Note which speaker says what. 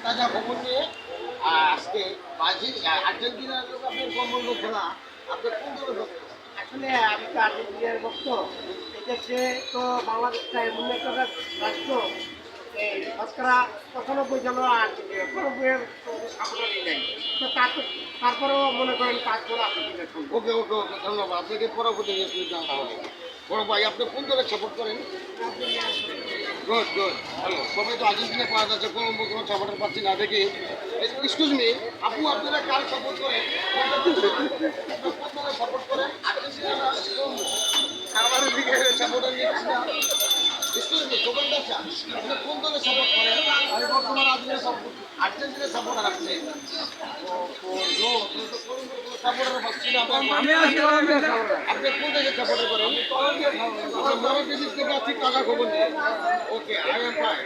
Speaker 1: তাজা খবর নিয়ে আজকে ব্রাজিল আর্জেন্টিনার লোক আপনার কমল খেলা আপনি কোন দলের ভক্ত?
Speaker 2: আসলে আমি তো আর্জেন্টিনার ভক্ত। এক্ষেত্রে তো বাংলাদেশটা এমন একটা রাষ্ট্র, এই শতকরা 95 জন আর্জেন্টিনার, 95-এর সাপোর্টারই নেই। তো তারপরেও মনে করেন 5 জন আর্জেন্টিনার সঙ্গে।
Speaker 1: ওকে ওকে ওকে ধন্যবাদ আপনাকে পরবর্তী জানতে হবে। বড় ভাই আপনি কোন দলের সাপোর্ট করেন? গুড গুড ভালো সবাই তো আর্জেন্টিনা পাওয়া যাচ্ছে কলম্বো কোনো সাপোর্টার পাচ্ছি না দেখি। এক্সকিউজ মি আপু আপনারা কার সাপোর্ট করেন? কোন দলের সাপোর্ট করেন? আর্জেন্টিনা না কলম্বো? আমাদের দিকে সাপোর্টার নিচ্ছি না। এক্সকিউজ মি দোকান ব্যবসা আপনি কোন দলের সাপোর্ট করেন? আমি বর্তমান আর্জেন্টিনা সাপোর্টার আপনি। সাপোর্টার পাচ্ছি না
Speaker 2: আমি আসলে
Speaker 1: আপনি কোন দেশের সাপোর্টার করেন? আপনার মরদেশ থেকে আছি টাকা খবর নেই। Okay I am fine.